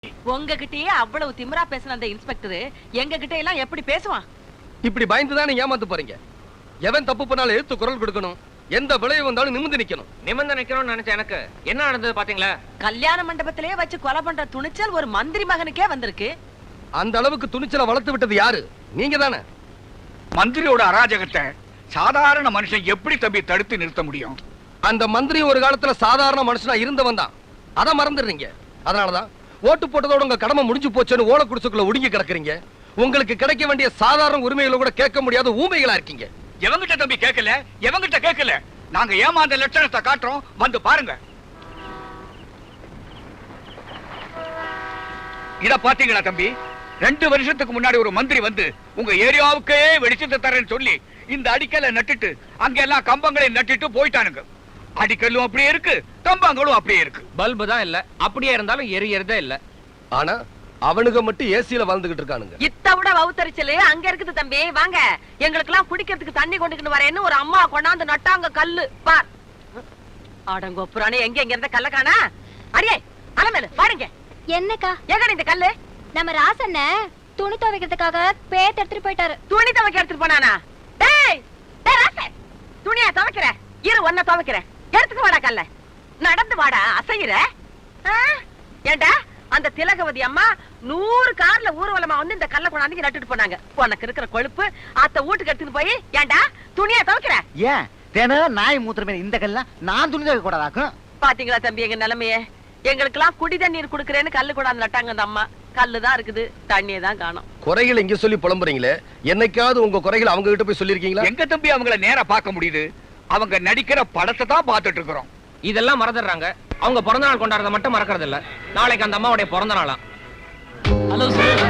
உங்ககிட்டயே அவ்வளவு திமிரா பேசின அந்த இன்ஸ்பெக்டர் எங்க கிட்ட எல்லாம் எப்படி பேசுவான்? இப்படி பயந்துதானே ஏமாந்து போறீங்க. எவன் தப்பு பண்ணாலும் எடுத்து குரல் கொடுக்கணும், எந்த விளைவு வந்தாலும் நிமிர்ந்து நிக்கணும். நிமிர்ந்து நிக்கணும்னு நினைச்ச எனக்கு என்ன நடந்தது பாத்தீங்களா? கல்யாண மண்டபத்திலேயே வச்சு கொலை பண்ற துணிச்சல் ஒரு மந்திரி மகனுக்கே வந்திருக்கு. அந்த அளவுக்கு துணிச்சலை வளர்த்து விட்டது யாரு? நீங்க தானே. மந்திரியோட அராஜகத்தை சாதாரண மனுஷன் எப்படி தம்பி தடுத்து நிறுத்த முடியும்? அந்த மந்திரி ஒரு காலத்துல சாதாரண மனுஷனா இருந்தவன் தான். அதை மறந்துடுறீங்க. அதனாலதான் ஓட்டு போட்டதோட உங்க கடமை முடிஞ்சு போச்சுன்னு ஓலை குடிசுக்குள்ள ஒடுங்கி கிடக்குறீங்க. உங்களுக்கு கிடைக்க வேண்டிய சாதாரண உரிமைகளை கூட கேட்க முடியாத ஊமைகளா இருக்கீங்க. எவங்கிட்ட தம்பி கேட்கல, எவங்கிட்ட கேட்கல. நாங்க ஏமாந்த லட்சணத்தை காட்டுறோம், வந்து பாருங்க. இத பாத்தீங்களா தம்பி? 2 வருஷத்துக்கு முன்னாடி ஒரு மந்திரி வந்து உங்க ஏரியாவுக்கே வெளிச்சத்தை தரேன்னு சொல்லி இந்த அடிக்கலை நட்டுட்டு அங்கெல்லாம் கம்பங்களை நட்டுட்டு போயிட்டானுங்க. அடிக்கல்லும் அப்படியே இருக்கு, கம்பங்களும் அப்படியே இருக்கு. பல்பு தான் இல்ல, அப்படியே இருந்தாலும் எரியறதே இல்ல. ஆனா அவனுங்க மட்டும் ஏசியில வாழ்ந்துகிட்டு இருக்கானுங்க. இத்த விட வவுத்தரிச்சலே அங்க இருக்குது தம்பி. வாங்க, எங்களுக்கு எல்லாம் குடிக்கிறதுக்கு தண்ணி கொண்டுக்கிட்டு வரேன்னு ஒரு அம்மா கொண்டாந்து நட்டாங்க கல்லு. பார் அடங்கோ புராணே, எங்க எங்க இருந்த கல்ல காணா? அடியே அலமேலு பாருங்க. என்னக்கா எங்கடி இந்த கல்லு? நம்ம ராசண்ண துணி துவைக்கிறதுக்காக பேத் எடுத்துட்டு போயிட்டாரு. துணி துவைக்க எடுத்துட்டு போனானா? டேய் டேய் ராசே, துணியா துவைக்கிற? இரு ஒன்ன துவைக்கிறேன். எடுத்துட்டு வாடா கல்ல. நடந்து வாடா, அசையிற. ஏண்டா அந்த திலகவதி அம்மா 100 கார்ல ஊர்வலமா வந்து இந்த கல்ல கொண்டாந்து நட்டுட்டு போனாங்க. உனக்கு இருக்கிற கொழுப்பு அத்த வீட்டுக்கு எடுத்துட்டு போய் ஏண்டா துணியா துவைக்கிற? ஏன் தினம் நாய் மூத்திரமே இந்த கல்ல நான் துணி துவைக்க கூடாதாக்கும்? பாத்தீங்களா தம்பி எங்க நிலைமைய? எங்களுக்கு எல்லாம் குடி தண்ணீர் குடுக்கறேன்னு கல்லு கொண்டாந்து நட்டாங்க அந்த அம்மா. கல்லுதான் இருக்குது, தண்ணியை தான் காணோம். குறைகளை இங்க சொல்லி புலம்புறீங்களே, என்னைக்காவது உங்க குறைகளை அவங்க கிட்ட போய் சொல்லிருக்கீங்களா? எங்க தம்பி அவங்கள நேரா பார்க்க முடியுது? அவங்க நடிக்கிற படத்தை தான் பார்த்துட்டு இருக்கிறோம். இதெல்லாம் மறந்துடுறாங்க. அவங்க பிறந்த நாள் கொண்டாடுறத மட்டும் மறக்கறது இல்ல. நாளைக்கு அந்த அம்மாவுடைய பிறந்த நாளா. Hello sir.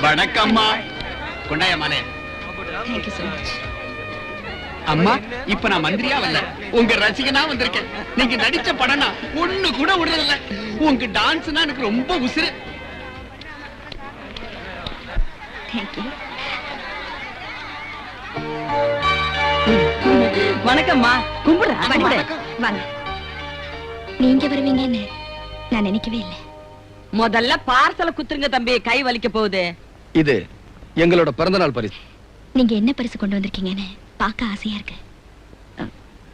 வணக்கம்மா. கொண்டாய மாலே. Thank you so much. அம்மா, இப்ப நான் மந்திரியா வரல, உங்க ரசிகனா வந்திருக்கேன். நீங்க நடிச்ச படம்னா ஒண்ணு கூட விடுறதில்ல. உங்க டான்ஸ்னா எனக்கு ரொம்ப உசுரு. Thank you. வணக்கம்மா. கும்பிடு. வாங்க. நீங்க வருவீங்கன்னு நான் நினைக்கவே இல்லை. முதல்ல பார்சல குத்துருங்க தம்பி, கை வலிக்க போகுது. இது எங்களோட பிறந்தநாள் பரிசு. நீங்க என்ன பரிசு கொண்டு வந்திருக்கீங்கன்னு பார்க்க ஆசையா இருக்கு.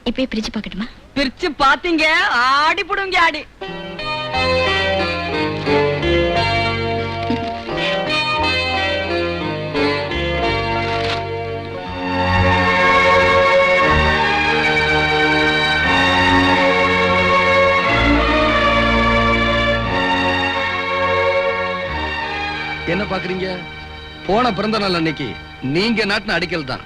இப்பவே பிரிச்சு பார்க்கட்டுமா? பிரிச்சு பாத்தீங்க ஆடி புடுங்க ஆடி. என்ன பாக்குறீங்க? போன பிறந்த நாள் அன்னைக்கு நீங்க நாட்டின அடிக்கல் தான்.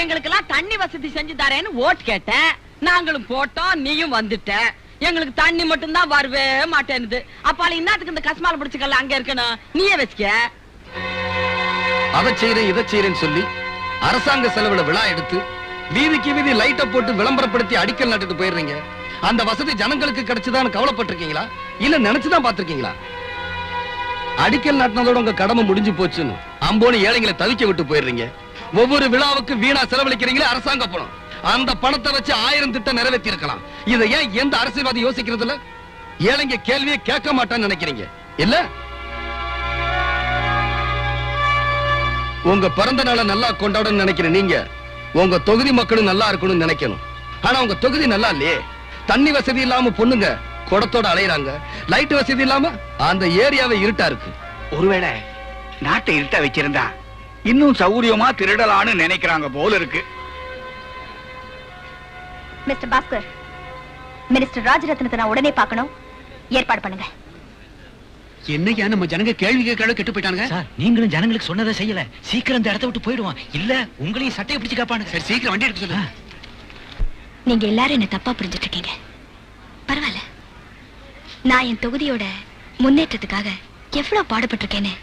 எங்களுக்கு எல்லாம் தண்ணி வசதி செஞ்சு தரேன்னு ஓட்டு கேட்டேன். நாங்களும் போட்டோம், நீயும் வந்துட்ட. எங்களுக்கு தண்ணி மட்டும் தான் வரவே மாட்டேன்னுது. அப்பால இன்னத்துக்கு இந்த கஸ்மால பிடிச்சுக்கல அங்க இருக்கணும், நீயே வச்சுக்க. அதை செய்யறேன் இதை செய்யறேன்னு சொல்லி அரசாங்க செலவுல விழா எடுத்து வீதிக்கு வீதி லைட்ட போட்டு விளம்பரப்படுத்தி அடிக்கல் நட்டுட்டு போயிடுறீங்க. அந்த வசதி ஜனங்களுக்கு கிடைச்சுதான் கவலைப்பட்டிருக்கீங்களா, இல்ல நினைச்சுதான் பாத்திருக்கீங்களா? அடிக்கல் நாட்டினதோட உங்க கடமை முடிஞ்சு போச்சுன்னு அம்போனி ஏழைங்களை தவிக்க விட்டு போயிடுறீங்க. ஒவ்வொரு விழாவுக்கு வீணா செலவழிக்கிறீங்களே அரசாங்க பணம். அந்த பணத்தை வச்சு 1000 திட்டம் நிறைவேற்றி இருக்கலாம். இதை ஏன் எந்த அரசியல்வாதி யோசிக்கிறது இல்ல? ஏழைங்க கேள்வியை கேட்க மாட்டான்னு நினைக்கிறீங்க இல்ல? உங்க பிறந்த நாளை நல்லா கொண்டாடணும்னு நினைக்கிற நீங்க உங்க தொகுதி மக்களும் நல்லா இருக்கணும்னு நினைக்கணும். ஆனா உங்க தொகுதி நல்லா இல்லையே. தண்ணி வசதி இல்லாம பொண்ணுங்க குடத்தோட அலையறாங்க. லைட் வசதி இல்லாம அந்த ஏரியாவே இருட்டா இருக்கு. ஒருவேளை நாட்டை இருட்டா வச்சிருந்தா இன்னும் சௌரியமா திருடலான்னு நினைக்கிறாங்க போல இருக்கு. மிஸ்டர் பாஸ்கர், மினிஸ்டர் ராஜரத்னத்தை நான் உடனே பார்க்கணும். ஏற்பாடு பண்ணுங்க. என்னையா நம்ம ஜனங்க கேள்வி கேட்கல கெட்டு போயிட்டாங்க. சார், நீங்களும் ஜனங்களுக்கு சொன்னதை செய்யல. சீக்கிரம் இந்த இடத்தை விட்டு போயிடுவான். இல்ல உங்களையும் சட்டையை பிடிச்சு காப்பானுங்க. சரி, சீக்கிரம் வண்டி எடுக்க சொல்லுங்க. நீங்க எல்லாரும் என்ன தப்பா புரிஞ்சிட்டு இருக்கீங்க. பரவாயில்ல, நான் என் தொகுதியோட முன்னேற்றத்துக்காக எவ்வளவு பாடுபட்டிருக்கேன்னு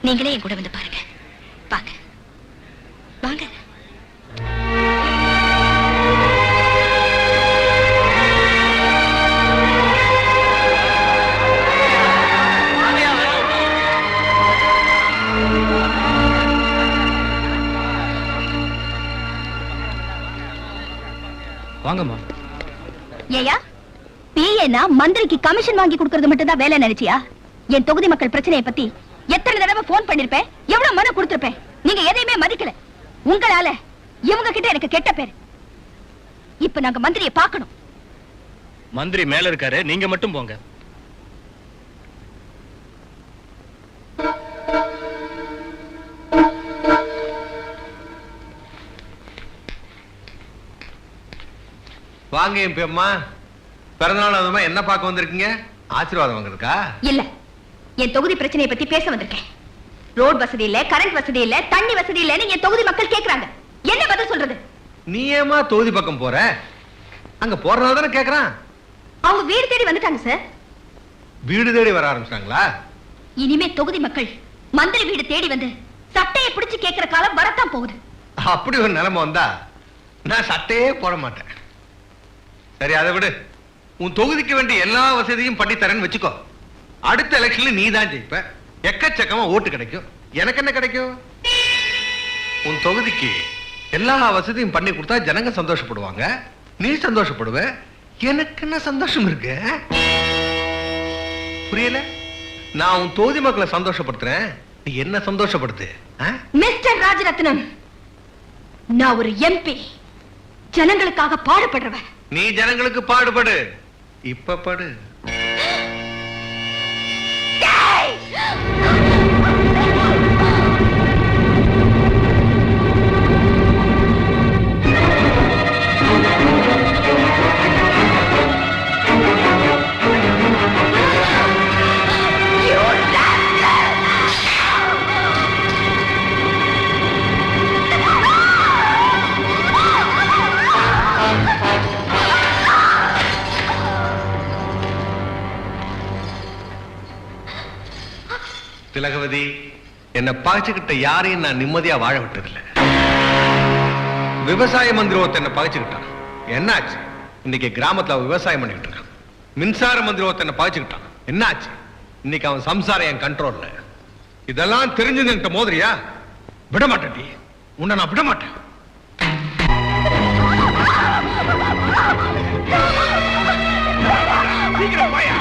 நீங்களே என் கூட வந்து பாருங்க. வாங்க வாங்க. வாங்கம்மா. ஏயா பிஏனா மந்திரிக்கு கமிஷன் வாங்கி கொடுக்கறது மட்டும் தான் வேலை நினைச்சியா? என் தொகுதி மக்கள் பிரச்சனையை பத்தி எத்தனை தடவை போன் பண்ணிருப்பேன், எவ்வளவு மனு கொடுத்திருப்பேன். நீங்க எதையுமே மதிக்கல. உங்களால இவங்க கிட்ட எனக்கு கெட்ட பேர். இப்ப நாங்க மந்திரியை பார்க்கணும். மந்திரி மேல இருக்காரு, நீங்க மட்டும் போங்க. வாங்க என் அம்மா. பிறந்தநாள் அதுமா என்ன பார்க்க வந்திருக்கீங்க? ஆசீர்வாதம் வாங்குறதுக்கா? இல்ல, என் தொகுதி பிரச்சனையை பத்தி பேச வந்திருக்கேன். ரோட் வசதி இல்ல, கரண்ட் வசதி இல்ல, தண்ணி வசதி இல்லன்னு என் தொகுதி மக்கள் கேக்குறாங்க. என்ன பதில் சொல்றது? நீ ஏமா தொகுதி பக்கம் போற? அங்க போறனால தானே கேக்குறான். அவங்க வீடு தேடி வந்துட்டாங்க சார். வீடு தேடி வர ஆரம்பிச்சாங்களா? இனிமே தொகுதி மக்கள் மந்திரி வீடு தேடி வந்து சட்டையை பிடிச்சு கேக்குற காலம் வரத்தான் போகுது. அப்படி ஒரு நிலைமை வந்தா நான் சட்டையே போட மாட்டேன். சரி, அதை விடு. உன் தொகுதிக்கு வேண்டிய எல்லா வசதியும் பண்ணி தரேன்னு வச்சுக்கோ. அடுத்த எலெக்ஷன்ல நீ தான் ஜெயிப்ப. எக்கச்சக்கமா ஓட்டு கிடைக்கும். எனக்கு என்ன கிடைக்கும்? உன் தொகுதிக்கு எல்லா வசதியும் பண்ணி கொடுத்தா ஜனங்க சந்தோஷப்படுவாங்க, நீ சந்தோஷப்படுவ. எனக்கு என்ன சந்தோஷம் இருக்கு? புரியல? நான் உன் தொகுதி மக்களை சந்தோஷப்படுத்துறேன், நீ என்ன சந்தோஷப்படுத்து. மிஸ்டர் ராஜரத்னம், நான் ஒரு எம்பி, ஜனங்களுக்காக பாடுபடுறவன். நீ ஜனங்களுக்கு பாடுபடு. இப்ப படு. திலகவதி, என்ன பாய்ச்சுக்கிட்ட யாரையும் நான் நிம்மதியா வாழ விட்டதில்லை. விவசாய மந்திரி ஒருத்தன் என்ன பாய்ச்சுக்கிட்டான். என்னாச்சு? இன்னைக்கு கிராமத்துல அவன் விவசாயம் பண்ணிக்கிட்டு இருக்கான். மின்சார மந்திரி ஒருத்தன் என்ன பாய்ச்சுக்கிட்டான். என்னாச்சு? இன்னைக்கு அவன் சம்சாரம் என் கண்ட்ரோல்ல. இதெல்லாம் தெரிஞ்சுங்க மோதிரியா? விட மாட்டேன். உன்னை நான் விட மாட்டேன். சீக்கிரம் போயா.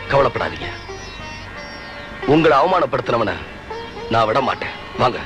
கவலைப்படாதீங்க. உங்களை அவமானப்படுத்தினவன நான் விட மாட்டேன். வாங்க.